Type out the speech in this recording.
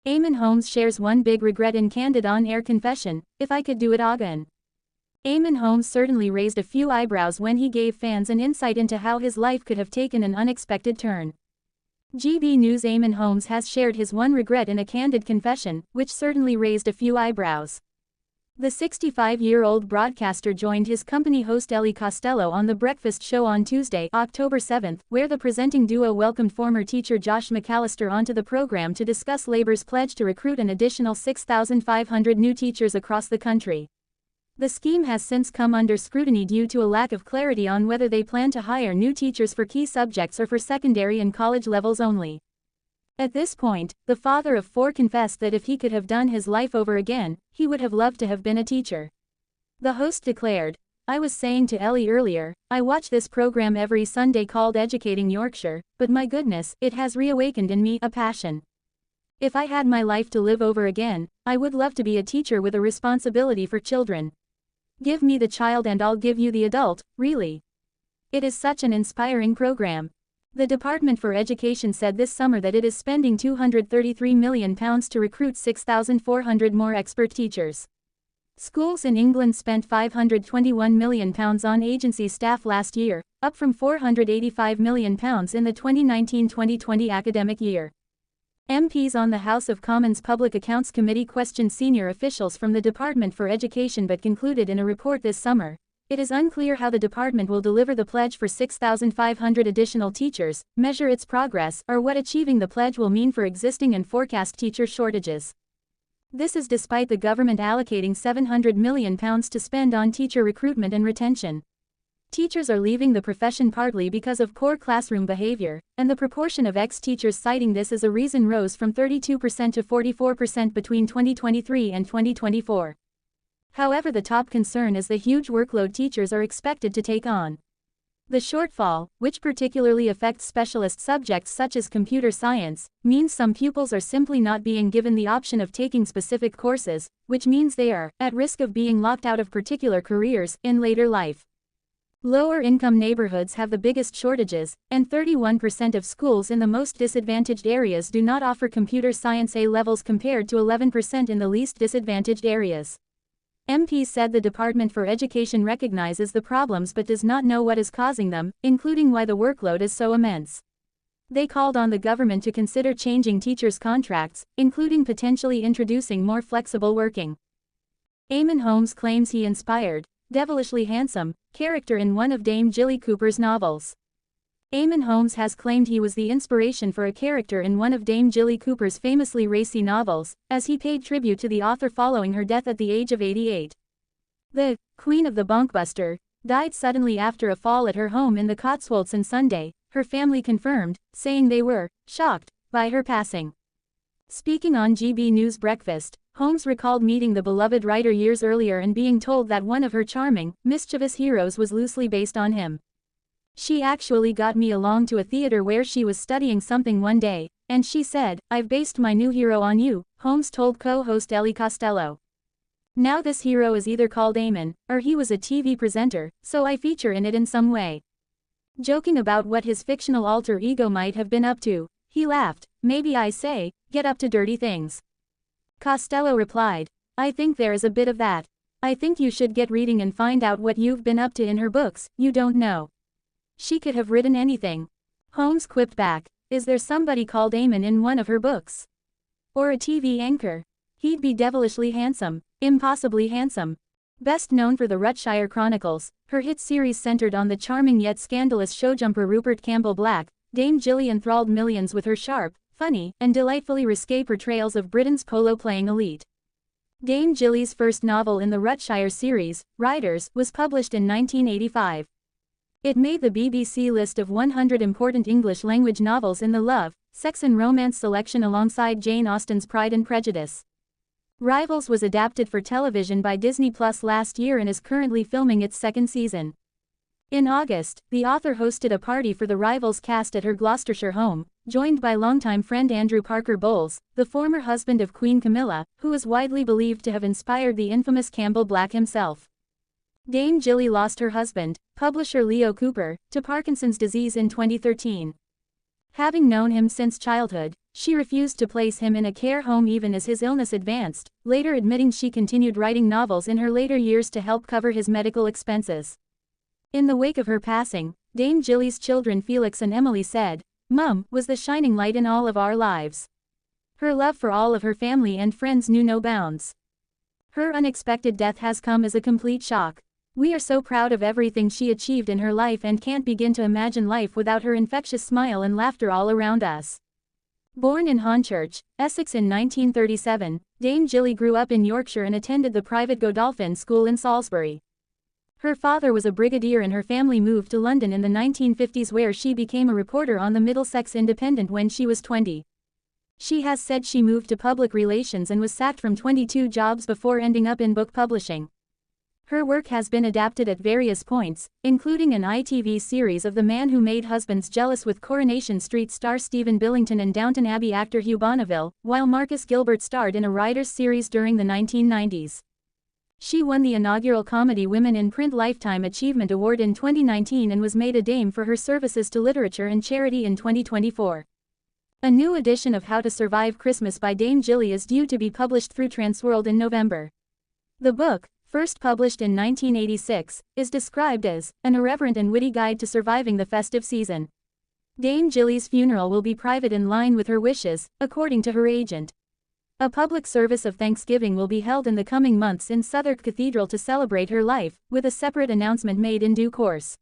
Eamonn Holmes shares one big regret in candid on-air confession, "If I could do it again." Eamonn Holmes certainly raised a few eyebrows when he gave fans an insight into how his life could have taken an unexpected turn. GB News Eamonn Holmes has shared his one regret in a candid confession, which certainly raised a few eyebrows. The 65-year-old broadcaster joined his company host Ellie Costello on The Breakfast Show on Tuesday, October 7, where the presenting duo welcomed former teacher Josh McAllister onto the program to discuss Labour's pledge to recruit an additional 6,500 new teachers across the country. The scheme has since come under scrutiny due to a lack of clarity on whether they plan to hire new teachers for key subjects or for secondary and college levels only. At this point, the father of four confessed that if he could have done his life over again, he would have loved to have been a teacher. The host declared, "I was saying to Ellie earlier, I watch this program every Sunday called Educating Yorkshire, but my goodness, it has reawakened in me a passion. If I had my life to live over again, I would love to be a teacher with a responsibility for children. Give me the child and I'll give you the adult, really. It is such an inspiring program." The Department for Education said this summer that it is spending £233 million to recruit 6,400 more expert teachers. Schools in England spent £521 million on agency staff last year, up from £485 million in the 2019-2020 academic year. MPs on the House of Commons Public Accounts Committee questioned senior officials from the Department for Education but concluded in a report this summer, "It is unclear how the department will deliver the pledge for 6,500 additional teachers, measure its progress, or what achieving the pledge will mean for existing and forecast teacher shortages." This is despite the government allocating £700 million to spend on teacher recruitment and retention. Teachers are leaving the profession partly because of poor classroom behavior, and the proportion of ex-teachers citing this as a reason rose from 32% to 44% between 2023 and 2024. However, the top concern is the huge workload teachers are expected to take on. The shortfall, which particularly affects specialist subjects such as computer science, means some pupils are simply not being given the option of taking specific courses, which means they are at risk of being locked out of particular careers in later life. Lower-income neighborhoods have the biggest shortages, and 31% of schools in the most disadvantaged areas do not offer computer science A levels compared to 11% in the least disadvantaged areas. MPs said the Department for Education recognizes the problems but does not know what is causing them, including why the workload is so immense. They called on the government to consider changing teachers' contracts, including potentially introducing more flexible working. Eamonn Holmes claims he inspired devilishly handsome character in one of Dame Jilly Cooper's novels. Eamonn Holmes has claimed he was the inspiration for a character in one of Dame Jilly Cooper's famously racy novels, as he paid tribute to the author following her death at the age of 88. The Queen of the Bonkbuster died suddenly after a fall at her home in the Cotswolds on Sunday, her family confirmed, saying they were shocked by her passing. Speaking on GB News Breakfast, Holmes recalled meeting the beloved writer years earlier and being told that one of her charming, mischievous heroes was loosely based on him. "She actually got me along to a theater where she was studying something one day, and she said, 'I've based my new hero on you,'" Holmes told co-host Ellie Costello. "Now this hero is either called Eamonn, or he was a TV presenter, so I feature in it in some way." Joking about what his fictional alter ego might have been up to, he laughed, "Maybe I say, get up to dirty things." Costello replied, "I think there is a bit of that. I think you should get reading and find out what you've been up to in her books, you don't know. She could have written anything." Holmes quipped back, "Is there somebody called Eamonn in one of her books? Or a TV anchor? He'd be devilishly handsome, impossibly handsome." Best known for the Rutshire Chronicles, her hit series centered on the charming yet scandalous showjumper Rupert Campbell Black, Dame Jilly enthralled millions with her sharp, funny, and delightfully risque portrayals of Britain's polo-playing elite. Dame Jilly's first novel in the Rutshire series, Riders, was published in 1985. It made the BBC list of 100 important English-language novels in the love, sex and romance selection alongside Jane Austen's Pride and Prejudice. Rivals was adapted for television by Disney Plus last year and is currently filming its second season. In August, the author hosted a party for the Rivals cast at her Gloucestershire home, joined by longtime friend Andrew Parker Bowles, the former husband of Queen Camilla, who is widely believed to have inspired the infamous Campbell Black himself. Dame Jilly lost her husband, publisher Leo Cooper, to Parkinson's disease in 2013. Having known him since childhood, She refused to place him in a care home even as his illness advanced, later admitting she continued writing novels in her later years to help cover his medical expenses. In the wake of her passing, Dame Jilly's children Felix and Emily said, "Mum was the shining light in all of our lives. Her love for all of her family and friends knew no bounds. Her unexpected death has come as a complete shock. We are so proud of everything she achieved in her life and can't begin to imagine life without her infectious smile and laughter all around us." Born in Hornchurch, Essex in 1937, Dame Jilly grew up in Yorkshire and attended the private Godolphin School in Salisbury. Her father was a brigadier and her family moved to London in the 1950s, where she became a reporter on the Middlesex Independent when she was 20. She has said she moved to public relations and was sacked from 22 jobs before ending up in book publishing. Her work has been adapted at various points, including an ITV series of The Man Who Made Husbands Jealous with Coronation Street star Stephen Billington and Downton Abbey actor Hugh Bonneville, while Marcus Gilbert starred in a writer's series during the 1990s. She won the inaugural Comedy Women in Print Lifetime Achievement Award in 2019 and was made a Dame for her services to literature and charity in 2024. A new edition of How to Survive Christmas by Dame Jilly is due to be published through Transworld in November. The book, first published in 1986, is described as an irreverent and witty guide to surviving the festive season. Dame Jilly's funeral will be private in line with her wishes, according to her agent. A public service of Thanksgiving will be held in the coming months in Southwark Cathedral to celebrate her life, with a separate announcement made in due course.